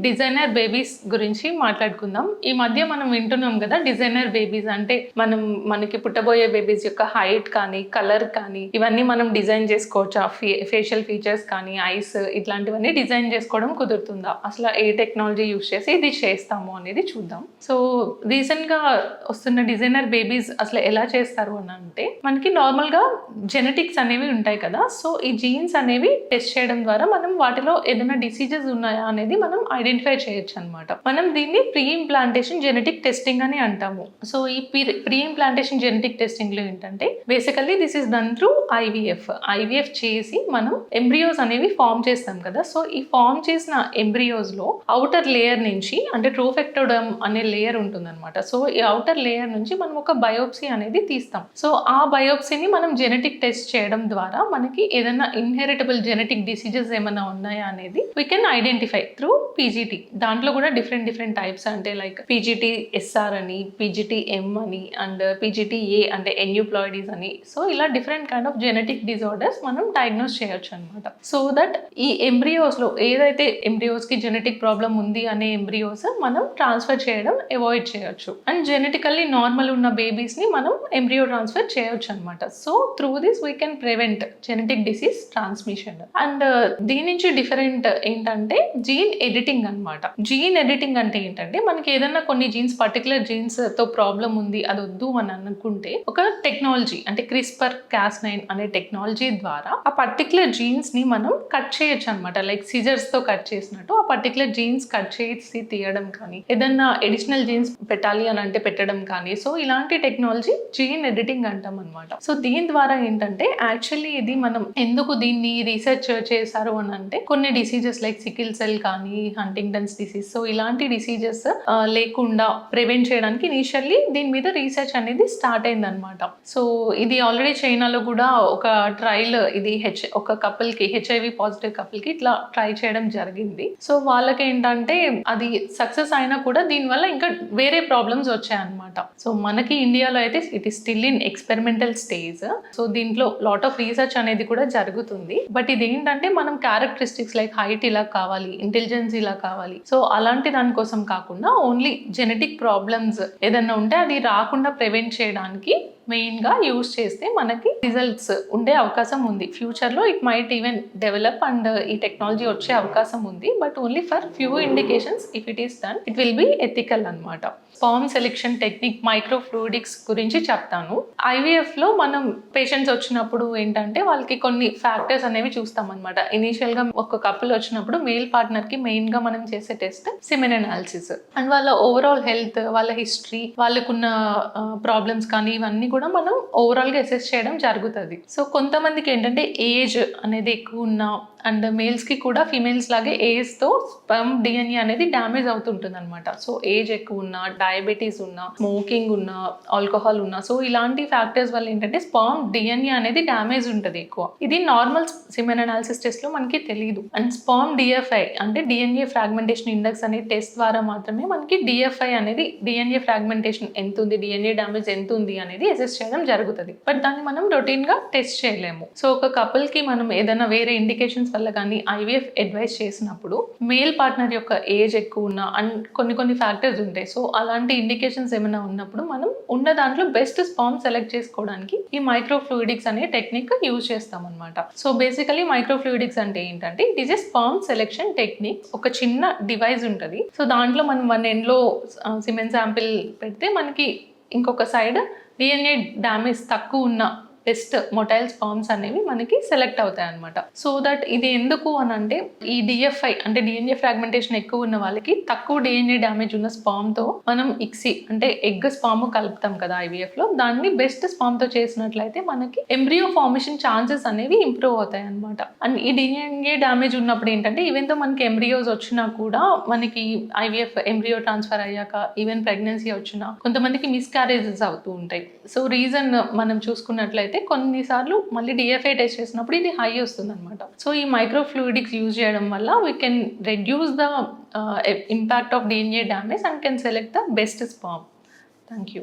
Designer babies గురించి మాట్లాడుకుందాం. ఈ మధ్య మనం వింటున్నాం కదా, డిజైనర్ బేబీస్ అంటే మనకి పుట్టబోయే బేబీస్ యొక్క హైట్ కానీ, కలర్ కానీ ఇవన్నీ మనం డిజైన్ చేసుకోవచ్చా? ఫేషియల్ ఫీచర్స్ కానీ, ఐస్ ఇట్లాంటివన్నీ డిజైన్ చేసుకోవడం కుదురుతుందా? అసలు ఏ టెక్నాలజీ యూస్ చేసి ఇది చేస్తాము అనేది చూద్దాం. సో రీసెంట్గా వస్తున్న డిజైనర్ బేబీస్ అసలు ఎలా చేస్తారు అని అంటే, మనకి నార్మల్గా జెనెటిక్స్ అనేవి ఉంటాయి కదా. సో ఈ జీన్స్ అనేవి టెస్ట్ చేయడం ద్వారా మనం వాటిలో ఏదైనా డిసీజెస్ ఉన్నాయా అనేది మనం ఐడెంటిఫై చేయొచ్చు అనమాట. మనం దీన్ని ప్రీ ఇంప్లాంటేషన్ జెనెటిక్ టెస్టింగ్ అని అంటాము. సో ఈ ప్రీ ఇంప్లాంటేషన్ జెనెటిక్ టెస్టింగ్ లో ఏంటంటే, basically this is done through IVF చేసి మనం ఎంబ్రియోస్ అనేవి ఫామ్ చేస్తాం కదా. సో ఈ ఫామ్ చేసిన ఎంబ్రియోస్ లో అవుటర్ లేయర్ నుంచి, అంటే ట్రోఫెక్టోడమ్ అనే లేయర్ ఉంటుంది అనమాట. సో ఈ అవుటర్ లేయర్ నుంచి మనం ఒక బయోప్సీ అనేది తీస్తాం. సో ఆ బయోప్సీని మనం జెనెటిక్ టెస్ట్ చేయడం ద్వారా మనకి ఏదైనా ఇన్హెరిటబుల్ జెనెటిక్ డిసీజెస్ ఏమైనా ఉన్నాయా అనేది we can identify through PGT. దాంట్లో కూడా డిఫరెంట్ టైప్స్, అంటే లైక్ పీజీటీ ఎస్ఆర్ అని, పీజీటీ ఎం అని, అండ్ పీజీటీ ఏ అంటే ఎన్యూప్లాయిడీస్ అని. సో ఇలా different kind of genetic disorders మనం డయాగ్నోస్ చేయొచ్చు అనమాట. సో దట్ ఈ ఎంబ్రియోస్ లో ఏదైతే ఎంబ్రియోస్ కి జెనెటిక్ ప్రాబ్లం ఉంది అనే ఎంబ్రియోస్ మనం ట్రాన్స్ఫర్ చేయడం అవాయిడ్ చేయొచ్చు. అండ్ జెనెటికల్లీ నార్మల్ ఉన్న బేబీస్ ని మనం ఎంబ్రియో ట్రాన్స్ఫర్ చేయొచ్చు అనమాట. So through this we can prevent genetic disease transmission. And దీని నుంచి డిఫరెంట్ ఏంటంటే జీన్ ఎడిటింగ్ అనమాట. జీన్ ఎడిటింగ్ అంటే ఏంటంటే, మనకి ఏదైనా కొన్ని జీన్స్, పర్టికులర్ జీన్స్ తో ప్రాబ్లం ఉంది, అది వద్దు అని అనుకుంటే ఒక టెక్నాలజీ అంటే క్రిస్పర్ కాస్9 అనే టెక్నాలజీ ద్వారా ఆ పర్టికులర్ జీన్స్ ని మనం కట్ చేయొచ్చు అనమాట. లైక్ సిజర్స్ తో కట్ చేసినట్టు ఆ పర్టికులర్ జీన్స్ కట్ చేసి తీయడం కానీ, ఏదన్నా అడిషనల్ జీన్స్ పెట్టాలి అని అంటే పెట్టడం కానీ. సో ఇలాంటి టెక్నాలజీ జీన్ ఎడిటింగ్ అంటాం అనమాట. సో దీని ద్వారా ఏంటంటే, యాక్చువల్లీ ఇది మనం ఎందుకు దీన్ని రీసెర్చ్ చేశారు అని అంటే, కొన్ని డిసీజెస్ లైక్ సికిల్ సెల్ కానీ, హంటింగ్టన్స్ డిసీజ్, సో ఇలాంటి డిసీజెస్ లేకుండా ప్రివెంట్ చేయడానికి ఇనిషియల్లీ దీని మీద రీసెర్చ్ అనేది స్టార్ట్ అయింది అనమాట. సో ఇది ఆల్రెడీ చైనాలో కూడా ఒక ట్రయల్, ఇది ఒక కపుల్ కి, హెచ్ఐవి పాజిటివ్ కపుల్ కి ఇట్లా ట్రై చేయడం జరిగింది. సో వాళ్ళకి ఏంటంటే అది సక్సెస్ అయినా కూడా దీనివల్ల ఇంకా వేరే ప్రాబ్లమ్స్ వచ్చాయన్నమాట. సో మనకి ఇండియాలో అయితే it is still in experimental stage. So దీంట్లో లాట్ ఆఫ్ రీసెర్చ్ అనేది కూడా జరుగుతుంది. బట్ ఇది ఏంటంటే, మనం క్యారెక్టరిస్టిక్స్ లైక్ హైట్ ఇలా కావాలి, ఇంటెలిజెన్స్ ఇలా కావాలి, సో అలాంటి దానికోసం కాకుండా ఓన్లీ జెనెటిక్ ప్రాబ్లమ్స్ ఏదన్నా ఉంటే అది రాకుండా ప్రివెంట్ చేయడానికి మెయిన్ గా యూజ్ చేస్తే మనకి రిజల్ట్స్ ఉండే అవకాశం ఉంది. ఫ్యూచర్ లో it might even develop and ఈ టెక్నాలజీ వచ్చే అవకాశం ఉంది. But only for few indications if it is done, it will be ethical అనమాట. స్పర్మ్ సెలెక్షన్ టెక్నిక్, మైక్రోఫ్లూయిడిక్స్ గురించి చెప్తాను. ఐవీఎఫ్ లో మనం పేషెంట్స్ వచ్చినప్పుడు ఏంటంటే, వాళ్ళకి కొన్ని ఫ్యాక్టర్స్ అనేవి చూస్తాం అనమాట. ఇనీషియల్ గా ఒక కపుల్ వచ్చినప్పుడు మేల్ పార్ట్నర్ కి మెయిన్ గా మనం చేసే టెస్ట్ సిమెన్ అనాలిసిస్. అండ్ వాళ్ళ ఓవరాల్ హెల్త్, వాళ్ళ హిస్టరీ, వాళ్ళకున్న ప్రాబ్లమ్స్ కానీ ఇవన్నీ కూడా మనం ఓవరాల్ గా అసెస్ చేయడం జరుగుతుంది. సో కొంతమందికి ఏంటంటే ఏజ్ అనేది ఎక్కువ ఉన్నా, అండ్ మేల్స్ కి కూడా ఫీమేల్స్ లాగే ఏజ్ తో స్పర్మ్ డిఎన్ఏ అనేది డ్యామేజ్ అవుతుంటుంది అనమాట. సో ఏజ్ ఎక్కువ ఉన్నా, డయాబెటీస్ ఉన్నా, స్మోకింగ్ ఉన్నా, ఆల్కహాల్ ఉన్నా, సో ఇలాంటి ఫ్యాక్టర్స్ వల్ల ఏంటంటే స్పర్మ్ డిఎన్ఏ అనేది డ్యామేజ్ ఉంటుంది ఎక్కువ. ఇది నార్మల్ సిమెన్ అనాలిసిస్ టెస్ట్ లో మనకి తెలియదు. అండ్ స్పర్మ్ డిఎఫ్ఐ అంటే డిఎన్ఏ ఫ్రాగ్మెంటేషన్ ఇండెక్స్ అనే టెస్ట్ ద్వారా మాత్రమే మనకి డిఎఫ్ఐ అనేది, డిఎన్ఏ ఫ్రాగ్మెంటేషన్ ఎంత ఉంది, డిఎన్ఏ డ్యామేజ్ ఎంత ఉంది అనేది అసెస్ చేయడం జరుగుతుంది. బట్ దాన్ని మనం రొటీన్ గా టెస్ట్ చేయలేము. సో ఒక కపుల్ కి మనం ఏదైనా వేరే ఇండికేషన్స్ వల్ల కానీ ఐవీఎఫ్ అడ్వైస్ చేసినప్పుడు మేల్ పార్ట్నర్ యొక్క ఏజ్ ఎక్కువ ఉన్నా అండ్ కొన్ని ఫ్యాక్టర్స్ ఉంటాయి. సో అలాంటి ఇండికేషన్స్ ఏమైనా ఉన్నప్పుడు మనం ఉన్న దాంట్లో బెస్ట్ స్పర్మ్ సెలెక్ట్ చేసుకోవడానికి ఈ మైక్రోఫ్లూయిడిక్స్ అనే టెక్నిక్ యూజ్ చేస్తాం అనమాట. సో బేసికలీ మైక్రోఫ్లూయిడిక్స్ అంటే ఏంటంటే, it is a sperm selection technique. ఒక చిన్న డివైస్ ఉంటుంది. సో దాంట్లో మనం వన్ ఎండ్ లో సిమెన్ శాంపిల్ పెడితే మనకి ఇంకొక సైడ్ డిఎన్ఏ డ్యామేజ్ తక్కువ ఉన్న బెస్ట్ మొటైల్ స్పర్మ్స్ అనేవి మనకి సెలెక్ట్ అవుతాయి అనమాట. సో దట్ ఇది ఎందుకు అని అంటే, ఈ డిఎఫ్ఐ అంటే డిఎన్ఏ ఫ్రాగ్మెంటేషన్ ఎక్కువ ఉన్న వాళ్ళకి తక్కువ డిఎన్ఏ డ్యామేజ్ ఉన్న స్పర్మ్ తో మనం ఇక్సి అంటే ఎగ్ స్పర్మ్ కలుపుతాం కదా ఐవీఎఫ్ లో, దాన్ని బెస్ట్ స్పర్మ్ తో చేసినట్లయితే మనకి ఎంబ్రియో ఫార్మేషన్ ఛాన్సెస్ అనేవి ఇంప్రూవ్ అవుతాయి అనమాట. అండ్ ఈ డిఎన్ఏ డ్యామేజ్ ఉన్నప్పుడు ఏంటంటే, ఈవెన్ తో మనకి ఎంబ్రియోస్ వచ్చినా కూడా మనకి ఐవీఎఫ్ ఎంబ్రియో ట్రాన్స్ఫర్ అయ్యాక ఈవెన్ ప్రెగ్నెన్సీ వచ్చినా కొంతమందికి మిస్క్యారేజెస్ అవుతూ ఉంటాయి. సో రీజన్ మనం చూసుకున్నట్లయితే కొన్నిసార్లు మళ్ళీ డిఎఫ్ఐ టెస్ట్ చేసినప్పుడు ఇది హై వస్తుంది అనమాట. సో ఈ మైక్రోఫ్లూయిడిక్స్ యూజ్ చేయడం వల్ల we can reduce the impact of DNA damage and can select the best sperm. Thank you.